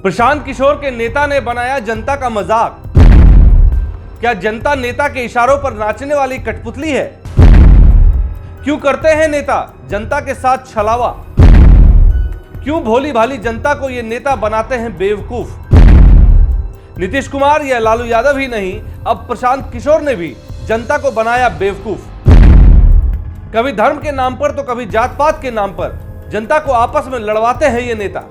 प्रशांत किशोर के नेता ने बनाया जनता का मजाक। क्या जनता नेता के इशारों पर नाचने वाली कठपुतली है? क्यों करते हैं नेता जनता के साथ छलावा? क्यों भोली भाली जनता को ये नेता बनाते हैं बेवकूफ? नीतीश कुमार या लालू यादव ही नहीं, अब प्रशांत किशोर ने भी जनता को बनाया बेवकूफ। कभी धर्म के नाम पर तो कभी जात पात के नाम पर जनता को आपस में लड़वाते हैं ये नेता।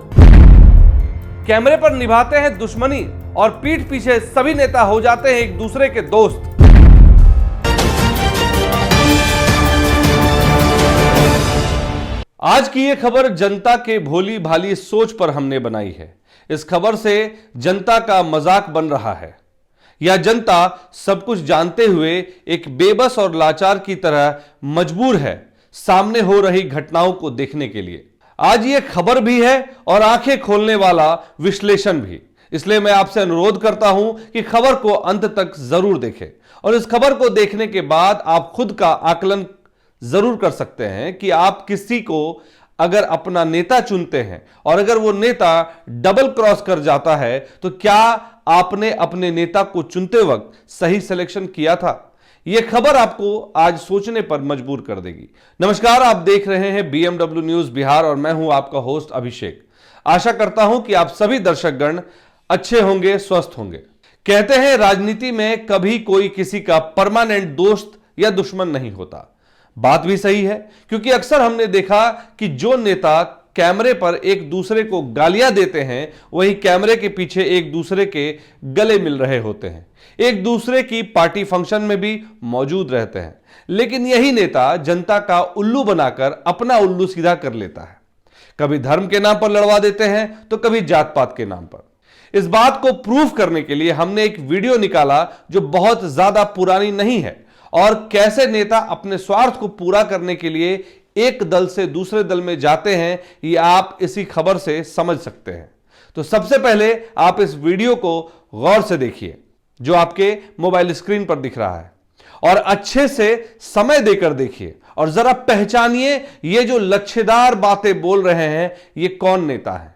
कैमरे पर निभाते हैं दुश्मनी और पीठ पीछे सभी नेता हो जाते हैं एक दूसरे के दोस्त। आज की ये खबर जनता के भोली भाली सोच पर हमने बनाई है। इस खबर से जनता का मजाक बन रहा है या जनता सब कुछ जानते हुए एक बेबस और लाचार की तरह मजबूर है सामने हो रही घटनाओं को देखने के लिए। आज ये खबर भी है और आंखें खोलने वाला विश्लेषण भी। इसलिए मैं आपसे अनुरोध करता हूं कि खबर को अंत तक जरूर देखें और इस खबर को देखने के बाद आप खुद का आकलन जरूर कर सकते हैं कि आप किसी को अगर अपना नेता चुनते हैं और अगर वो नेता डबल क्रॉस कर जाता है तो क्या आपने अपने नेता को चुनते वक्त सही सिलेक्शन किया था? यह खबर आपको आज सोचने पर मजबूर कर देगी। नमस्कार, आप देख रहे हैं BMW न्यूज बिहार और मैं हूं आपका होस्ट अभिषेक। आशा करता हूं कि आप सभी दर्शकगण अच्छे होंगे, स्वस्थ होंगे। कहते हैं राजनीति में कभी कोई किसी का परमानेंट दोस्त या दुश्मन नहीं होता। बात भी सही है, क्योंकि अक्सर हमने देखा कि जो नेता कैमरे पर एक दूसरे को गालियां देते हैं वही कैमरे के पीछे एक दूसरे के गले मिल रहे होते हैं, एक दूसरे की पार्टी फंक्शन में भी मौजूद रहते हैं। लेकिन यही नेता जनता का उल्लू बनाकर अपना उल्लू सीधा कर लेता है। कभी धर्म के नाम पर लड़वा देते हैं तो कभी जात पात के नाम पर। इस बात को प्रूफ करने के लिए हमने एक वीडियो निकाला जो बहुत ज्यादा पुरानी नहीं है और कैसे नेता अपने स्वार्थ को पूरा करने के लिए एक दल से दूसरे दल में जाते हैं, ये आप इसी खबर से समझ सकते हैं। तो सबसे पहले आप इस वीडियो को गौर से देखिए जो आपके मोबाइल स्क्रीन पर दिख रहा है और अच्छे से समय देकर देखिए और जरा पहचानिए ये जो लच्छेदार बातें बोल रहे हैं ये कौन नेता है।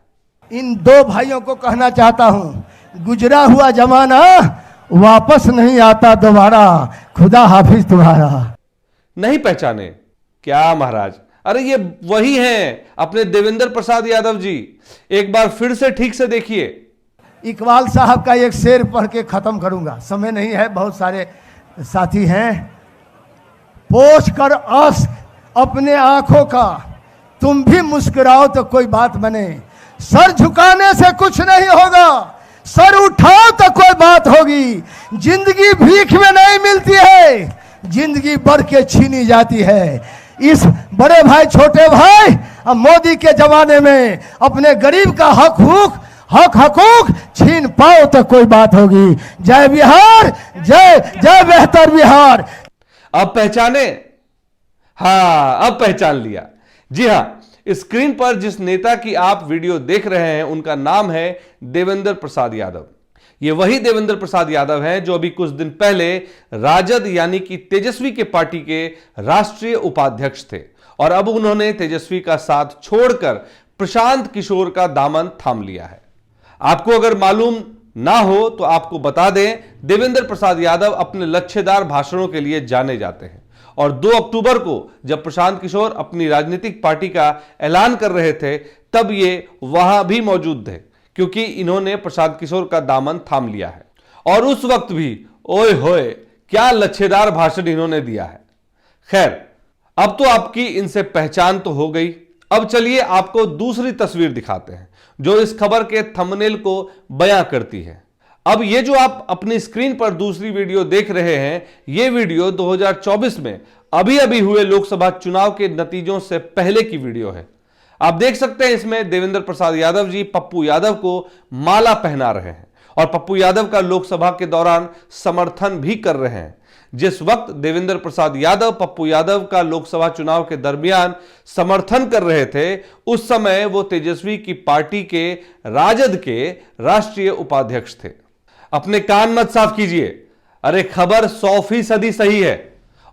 इन दो भाइयों को कहना चाहता हूं, गुजरा हुआ जमाना वापस नहीं आता दोबारा, खुदा हाफिज तुम्हारा। नहीं पहचाने क्या महाराज? अरे ये वही हैं अपने देवेंद्र प्रसाद यादव जी। एक बार फिर से ठीक से देखिए। इकबाल साहब का एक शेर पढ़ के खत्म करूंगा, समय नहीं है, बहुत सारे साथी हैं। पोंछ कर आंख अपने आंखों का, तुम भी मुस्कुराओ तो कोई बात बने। सर झुकाने से कुछ नहीं होगा, सर उठाओ तो कोई बात होगी। जिंदगी भीख में नहीं मिलती है, जिंदगी बढ़ के छीनी जाती है। इस बड़े भाई छोटे भाई अब मोदी के जमाने में अपने गरीब का हकूक छीन पाओ तो कोई बात होगी। जय बिहार, जय जय बेहतर बिहार। अब पहचाने? हाँ, अब पहचान लिया। जी हाँ, स्क्रीन पर जिस नेता की आप वीडियो देख रहे हैं उनका नाम है देवेंद्र प्रसाद यादव। ये वही देवेंद्र प्रसाद यादव हैं जो अभी कुछ दिन पहले राजद यानी कि तेजस्वी के पार्टी के राष्ट्रीय उपाध्यक्ष थे और अब उन्होंने तेजस्वी का साथ छोड़कर प्रशांत किशोर का दामन थाम लिया है। आपको अगर मालूम ना हो तो आपको बता दें, देवेंद्र प्रसाद यादव अपने लच्छेदार भाषणों के लिए जाने जाते हैं और 2 अक्टूबर को जब प्रशांत किशोर अपनी राजनीतिक पार्टी का ऐलान कर रहे थे तब ये वहां भी मौजूद थे, क्योंकि इन्होंने प्रशांत किशोर का दामन थाम लिया है। और उस वक्त भी ओए होए क्या लच्छेदार भाषण इन्होंने दिया है। खैर, अब तो आपकी इनसे पहचान तो हो गई। अब चलिए आपको दूसरी तस्वीर दिखाते हैं जो इस खबर के थंबनेल को बयां करती है। अब ये जो आप अपनी स्क्रीन पर दूसरी वीडियो देख रहे हैं, ये वीडियो 2024 में अभी अभी हुए लोकसभा चुनाव के नतीजों से पहले की वीडियो है। आप देख सकते हैं इसमें देवेंद्र प्रसाद यादव जी पप्पू यादव को माला पहना रहे हैं और पप्पू यादव का लोकसभा के दौरान समर्थन भी कर रहे हैं। जिस वक्त देवेंद्र प्रसाद यादव पप्पू यादव का लोकसभा चुनाव के दरमियान समर्थन कर रहे थे, उस समय वो तेजस्वी की पार्टी के राजद के राष्ट्रीय उपाध्यक्ष थे। अपने कान मत साफ कीजिए। अरे खबर 100% सही है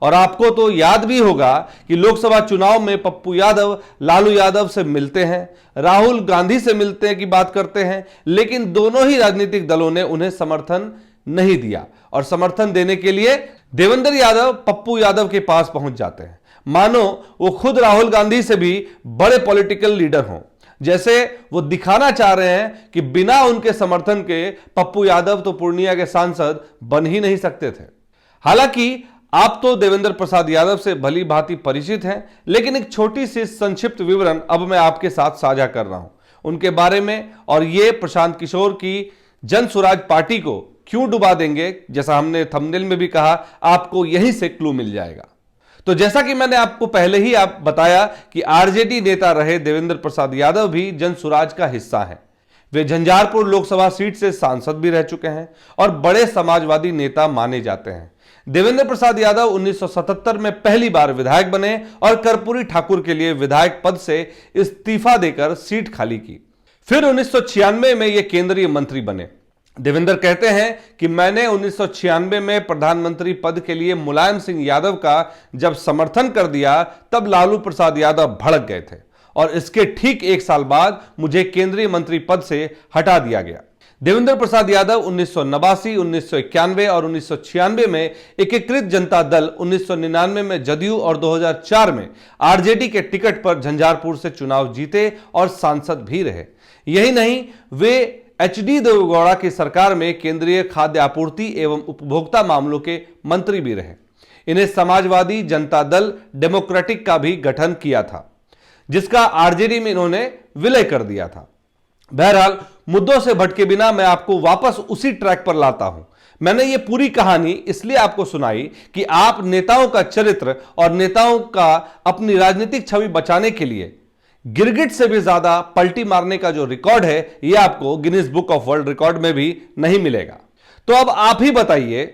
और आपको तो याद भी होगा कि लोकसभा चुनाव में पप्पू यादव लालू यादव से मिलते हैं, राहुल गांधी से मिलते हैं की बात करते हैं, लेकिन दोनों ही राजनीतिक दलों ने उन्हें समर्थन नहीं दिया और समर्थन देने के लिए देवेंद्र यादव पप्पू यादव के पास पहुंच जाते हैं, मानो वो खुद राहुल गांधी से भी बड़े पॉलिटिकल लीडर हों। जैसे वो दिखाना चाह रहे हैं कि बिना उनके समर्थन के पप्पू यादव तो पूर्णिया के सांसद बन ही नहीं सकते थे। हालांकि आप तो देवेंद्र प्रसाद यादव से भली भांति परिचित हैं, लेकिन एक छोटी सी संक्षिप्त विवरण अब मैं आपके साथ साझा कर रहा हूं उनके बारे में, और ये प्रशांत किशोर की जन स्वराज पार्टी को क्यों डुबा देंगे, जैसा हमने थंबनेल में भी कहा, आपको यहीं से क्लू मिल जाएगा। तो जैसा कि मैंने आपको पहले ही बताया कि आरजेडी नेता रहे देवेंद्र प्रसाद यादव भी जन स्वराज का हिस्सा हैं। वे झंझारपुर लोकसभा सीट से सांसद भी रह चुके हैं और बड़े समाजवादी नेता माने जाते हैं। देवेंद्र प्रसाद यादव 1977 में पहली बार विधायक बने और कर्पूरी ठाकुर के लिए विधायक पद से इस्तीफा देकर सीट खाली की। फिर 1996 में ये केंद्रीय मंत्री बने। देवेंद्र कहते हैं कि मैंने 1996 में प्रधानमंत्री पद के लिए मुलायम सिंह यादव का जब समर्थन कर दिया, तब लालू प्रसाद यादव भड़क गए थे और इसके ठीक एक साल बाद मुझे केंद्रीय मंत्री पद से हटा दिया गया। देवेंद्र प्रसाद यादव 1989, 1991 और 1996 में एकीकृत जनता दल, 1999 में जदयू और 2004 में आरजेडी के टिकट पर झंझारपुर से चुनाव जीते और सांसद भी रहे। यही नहीं, वे एचडी देवेगौड़ा की सरकार में केंद्रीय खाद्य आपूर्ति एवं उपभोक्ता मामलों के मंत्री भी रहे। इन्हें समाजवादी जनता दल डेमोक्रेटिक का भी गठन किया था, जिसका आरजेडी में इन्होंने विलय कर दिया था। बहरहाल, मुद्दों से भटके बिना मैं आपको वापस उसी ट्रैक पर लाता हूं। मैंने ये पूरी कहानी इसलिए आपको सुनाई कि आप नेताओं का चरित्र और नेताओं का अपनी राजनीतिक छवि बचाने के लिए गिरगिट से भी ज्यादा पलटी मारने का जो रिकॉर्ड है, यह आपको Guinness book of world record में भी नहीं मिलेगा। तो अब आप ही बताइए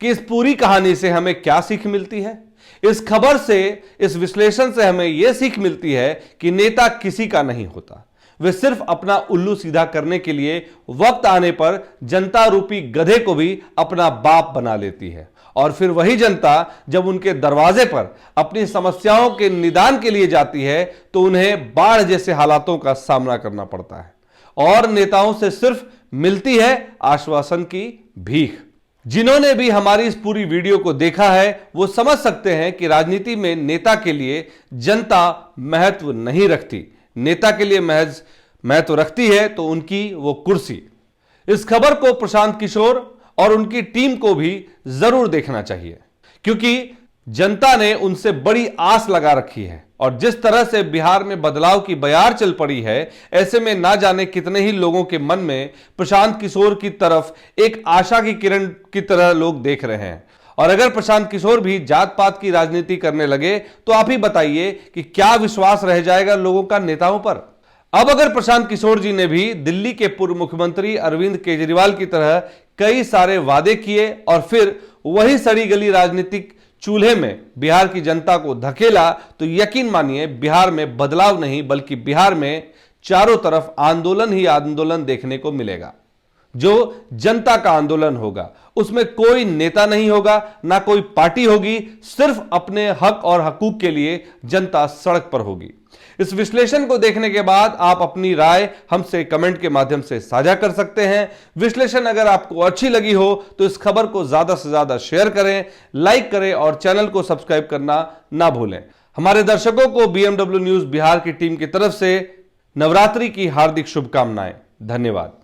कि इस पूरी कहानी से हमें क्या सीख मिलती है। इस खबर से, इस विश्लेषण से हमें यह सीख मिलती है कि नेता किसी का नहीं होता, वे सिर्फ अपना उल्लू सीधा करने के लिए वक्त आने पर जनता रूपी गधे को भी अपना बाप बना लेती है, और फिर वही जनता जब उनके दरवाजे पर अपनी समस्याओं के निदान के लिए जाती है तो उन्हें बाढ़ जैसे हालातों का सामना करना पड़ता है और नेताओं से सिर्फ मिलती है आश्वासन की भीख। जिन्होंने भी हमारी इस पूरी वीडियो को देखा है वो समझ सकते हैं कि राजनीति में नेता के लिए जनता महत्व नहीं रखती, नेता के लिए महज महत्व रखती है तो उनकी वो कुर्सी। इस खबर को प्रशांत किशोर और उनकी टीम को भी जरूर देखना चाहिए, क्योंकि जनता ने उनसे बड़ी आस लगा रखी है और जिस तरह से बिहार में बदलाव की बयार चल पड़ी है, ऐसे में ना जाने कितने ही लोगों के मन में प्रशांत किशोर की तरफ एक आशा की किरण की तरह लोग देख रहे हैं। और अगर प्रशांत किशोर भी जात पात की राजनीति करने लगे तो आप ही बताइए कि क्या विश्वास रह जाएगा लोगों का नेताओं पर। अब अगर प्रशांत किशोर जी ने भी दिल्ली के पूर्व मुख्यमंत्री अरविंद केजरीवाल की तरह कई सारे वादे किए और फिर वही सड़ी गली राजनीतिक चूल्हे में बिहार की जनता को धकेला, तो यकीन मानिए बिहार में बदलाव नहीं बल्कि बिहार में चारों तरफ आंदोलन ही आंदोलन देखने को मिलेगा, जो जनता का आंदोलन होगा। उसमें कोई नेता नहीं होगा, ना कोई पार्टी होगी, सिर्फ अपने हक और हकूक के लिए जनता सड़क पर होगी। इस विश्लेषण को देखने के बाद आप अपनी राय हमसे कमेंट के माध्यम से साझा कर सकते हैं। विश्लेषण अगर आपको अच्छी लगी हो तो इस खबर को ज्यादा से ज्यादा शेयर करें, लाइक करें और चैनल को सब्सक्राइब करना ना भूलें। हमारे दर्शकों को BMW न्यूज बिहार की टीम की तरफ से नवरात्रि की हार्दिक शुभकामनाएं। धन्यवाद।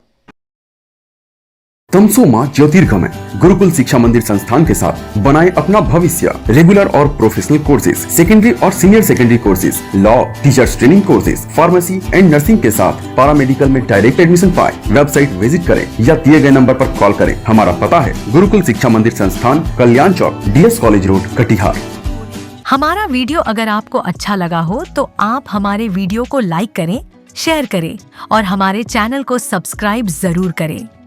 तमसोमा ज्योतिर्गमय गुरुकुल शिक्षा मंदिर संस्थान के साथ बनाए अपना भविष्य। रेगुलर और प्रोफेशनल कोर्सेज, सेकेंडरी और senior secondary courses, law, teachers training courses, pharmacy and nursing के साथ पैरामेडिकल में डायरेक्ट एडमिशन पाए। वेबसाइट विजिट करें या दिए गए नंबर पर कॉल करें। हमारा पता है गुरुकुल शिक्षा मंदिर संस्थान, कल्याण चौक, DS कॉलेज रोड, कटिहार। हमारा वीडियो अगर आपको अच्छा लगा हो तो आप हमारे वीडियो को लाइक करें, शेयर करें और हमारे चैनल को सब्सक्राइब जरूर करें।